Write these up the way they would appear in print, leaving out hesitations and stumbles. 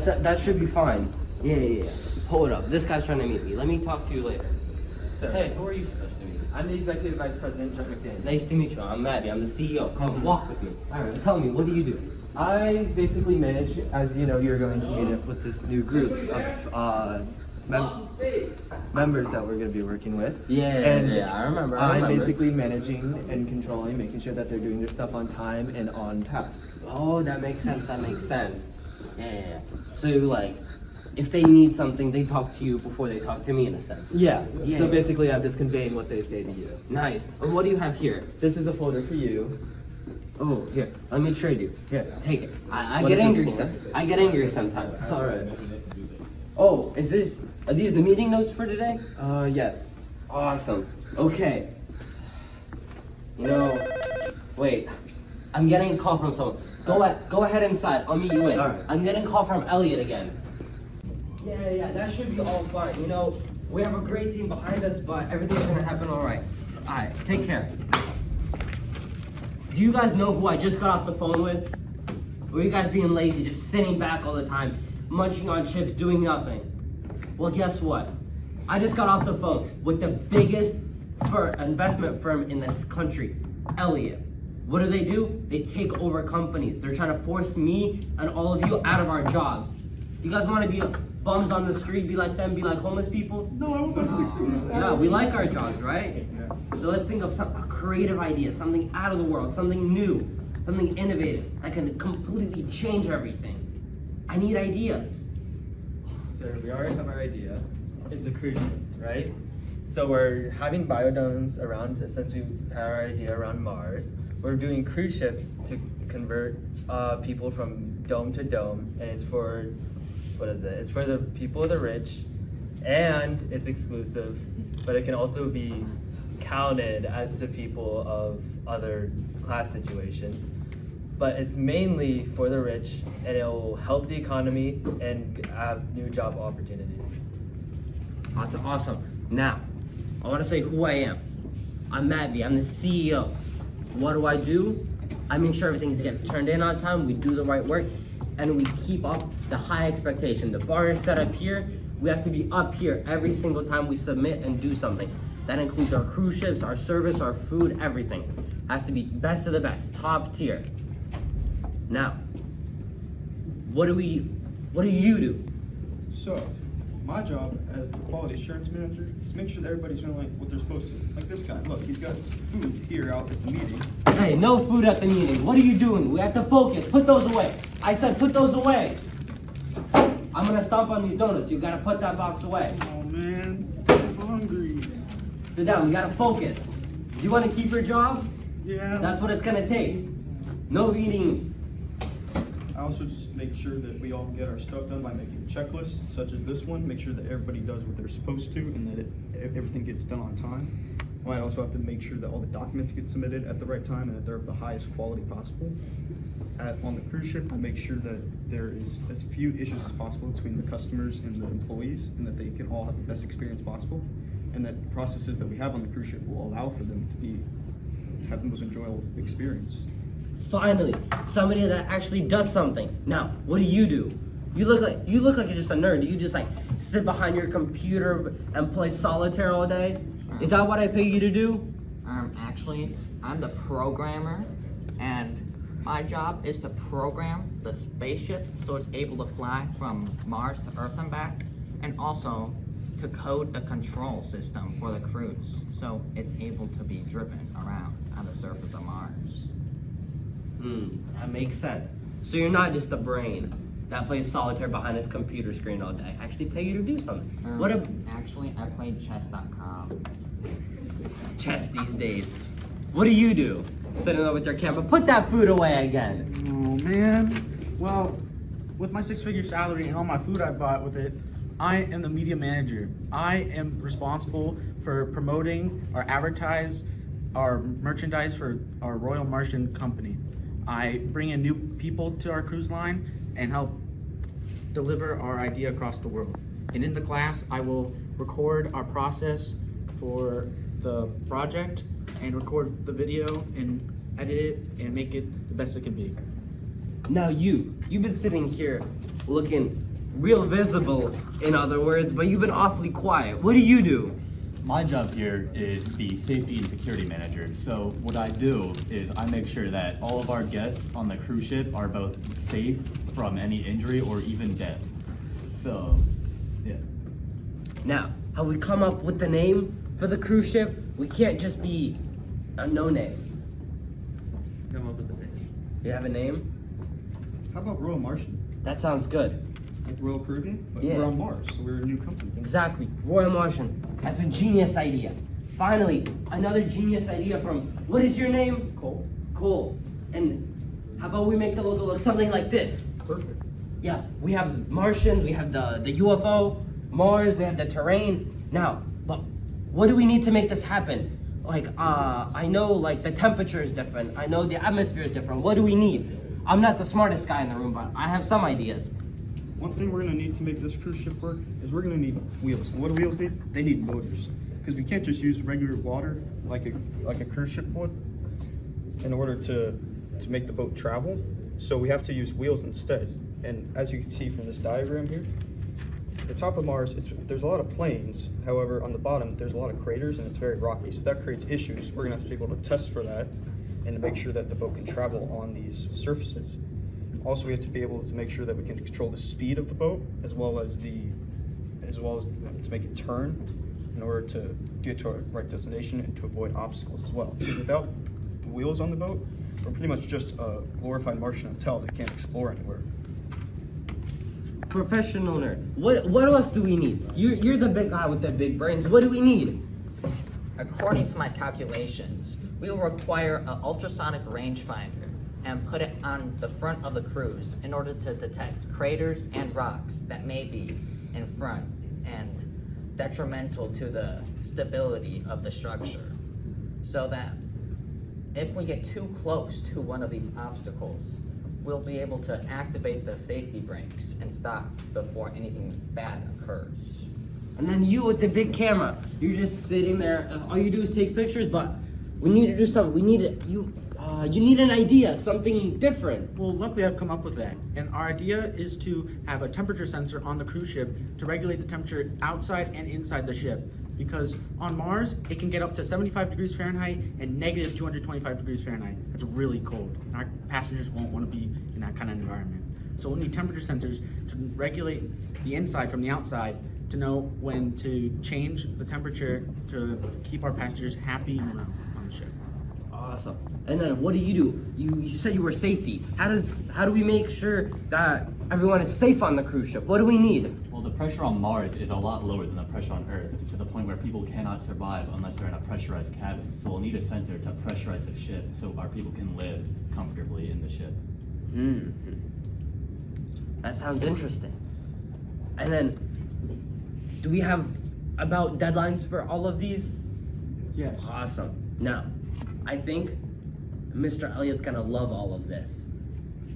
That should be fine. Yeah. Hold up. This guy's trying to meet me. Let me talk to you later. Sir. Hey, who are you supposed to meet? I'm the Executive Vice President, Jeff McDaniel. Nice to meet you. I'm Maddie. I'm the CEO. Come walk with me. All right. Tell me, what do you do? I basically manage, as you know, you're going to meet up with this new group of members that we're going to be working with. Yeah, I remember. I'm basically managing and controlling, making sure that they're doing their stuff on time and on task. Oh, that makes sense. Yeah. So, like, if they need something, they talk to you before they talk to me, in a sense. Yeah. So basically, I'm just conveying what they say to you. Nice. And what do you have here? This is a folder for you. Oh, here. Let me trade you. Here. Take it. I get angry. I get angry sometimes. All right. Oh, are these the meeting notes for today? Yes. Awesome. Okay. Wait. I'm getting a call from someone. Go ahead inside. I'll meet you in. All right. I'm getting a call from Elliot again. Yeah. That should be all fine. We have a great team behind us, but everything's gonna happen all right. All right. Take care. Do you guys know who I just got off the phone with? Or are you guys being lazy, just sitting back all the time, munching on chips, doing nothing? Well, guess what? I just got off the phone with the biggest investment firm in this country, Elliot. What do? They take over companies. They're trying to force me and all of you out of our jobs. You guys want to be bums on the street, be like them, be like homeless people? No, I want my 6 figures. Yeah, we like our jobs, right? Yeah. So let's think of a creative idea, something out of the world, something new, something innovative that can completely change everything. I need ideas. Sir, we already have our idea. It's a cruise ship, right? So we're having biodomes around, since we had our idea around Mars. We're doing cruise ships to convert people from dome to dome, and it's for, It's for the people of the rich, and it's exclusive, but it can also be counted as to people of other class situations. But it's mainly for the rich, and it will help the economy and have new job opportunities. That's awesome. Now, I want to say who I am. I'm Maddie. I'm the CEO. What do? I make sure everything's getting turned in on time, we do the right work, and we keep up the high expectation. The bar is set up here. We have to be up here every single time we submit and do something. That includes our cruise ships, our service, our food, everything. Has to be best of the best, top tier. Now, what do you do? So, my job as the quality assurance manager is make sure that everybody's doing like what they're supposed to. Like this guy, look, he's got food here out at the meeting. Hey, no food at the meeting. What are you doing? We have to focus. Put those away. I said put those away. I'm gonna stomp on these donuts. You gotta put that box away. Oh man, I'm hungry. Sit down. We gotta focus. Do you want to keep your job? Yeah. That's what it's gonna take. No eating. I also just make sure that we all get our stuff done by making checklists, such as this one. Make sure that everybody does what they're supposed to and that everything gets done on time. I might also have to make sure that all the documents get submitted at the right time and that they're of the highest quality possible. On the cruise ship, I make sure that there is as few issues as possible between the customers and the employees, and that they can all have the best experience possible, and that the processes that we have on the cruise ship will allow for them to have the most enjoyable experience. Finally, somebody that actually does something. Now, what do? You look like you're just a nerd. Do you just like sit behind your computer and play solitaire all day? Is that what I pay you to do? Actually, I'm the programmer, and my job is to program the spaceship so it's able to fly from Mars to Earth and back, and also to code the control system for the cruise so it's able to be driven around on the surface of Mars. That makes sense. So you're not just a brain that plays solitaire behind his computer screen all day. I actually pay you to do something. Actually, I play chess.com. Chess these days. What do you do? Sitting there with your camera. Put that food away again. Oh man. Well, with my 6-figure salary and all my food I bought with it, I am the media manager. I am responsible for promoting or advertise our merchandise for our Royal Martian company. I bring in new people to our cruise line and help deliver our idea across the world. And in the class, I will record our process for the project and record the video and edit it and make it the best it can be. Now you've been sitting here looking real visible, in other words, but you've been awfully quiet. What do you do? My job here is the safety and security manager. So what I do is I make sure that all of our guests on the cruise ship are both safe from any injury or even death. So, yeah. Now, have we come up with the name for the cruise ship? We can't just be a no name. Come up with the name. You have a name? How about Royal Martian? That sounds good. Like Royal Caribbean, but Yeah. we're on Mars, so we're a new company. Exactly. Royal Martian. That's a genius idea. Finally, another genius idea from, what is your name? Cole? Cole. And how about we make the logo look something like this? Perfect. Yeah, we have Martians, we have the UFO, Mars, we have the terrain. Now, but what do we need to make this happen? Like, I know like the temperature is different. I know the atmosphere is different. What do we need? I'm not the smartest guy in the room, but I have some ideas. One thing we're gonna need to make this cruise ship work is we're gonna need wheels. And what do wheels need? They need motors. Because we can't just use regular water like a cruise ship would in order to make the boat travel. So we have to use wheels instead. And as you can see from this diagram here, the top of Mars, there's a lot of plains. However, on the bottom, there's a lot of craters and it's very rocky. So that creates issues. We're gonna have to be able to test for that and to make sure that the boat can travel on these surfaces. Also, we have to be able to make sure that we can control the speed of the boat as well as to make it turn in order to get to our right destination and to avoid obstacles as well. Because without wheels on the boat, we're pretty much just a glorified Martian hotel that can't explore anywhere. Professional nerd. What else do we need? You're the big guy with the big brains. What do we need? According to my calculations, we will require an ultrasonic rangefinder and put it on the front of the cruise in order to detect craters and rocks that may be in front and detrimental to the stability of the structure. So that if we get too close to one of these obstacles, we'll be able to activate the safety brakes and stop before anything bad occurs. And then you with the big camera, you're just sitting there. All you do is take pictures, but we need to do something. We need you need an idea, something different. Well, luckily I've come up with that. And our idea is to have a temperature sensor on the cruise ship to regulate the temperature outside and inside the ship. Because on Mars, it can get up to 75 degrees Fahrenheit and negative 225 degrees Fahrenheit. That's really cold. And our passengers won't want to be in that kind of environment. So we'll need temperature sensors to regulate the inside from the outside to know when to change the temperature to keep our passengers happy and well on the ship. Awesome. And then what do? You said you were safety. How do we make sure that everyone is safe on the cruise ship? What do we need? Well, the pressure on Mars is a lot lower than the pressure on Earth, to the point where people cannot survive unless they're in a pressurized cabin. So we'll need a sensor to pressurize the ship so our people can live comfortably in the ship. That sounds interesting. And then, do we have about deadlines for all of these? Yes. Awesome. Now, I think Mr. Elliott's gonna love all of this.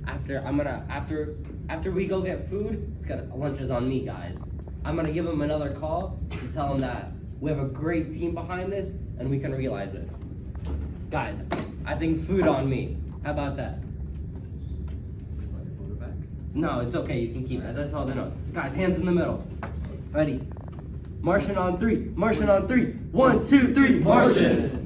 After we go get food, lunch is on me, guys. I'm gonna give him another call to tell him that we have a great team behind this and we can realize this. Guys, I think food on me. How about that? No, it's okay, you can keep that. That's all they know. Guys, hands in the middle. Ready? Martian on three. Martian on three. 1, 2, 3, Martian!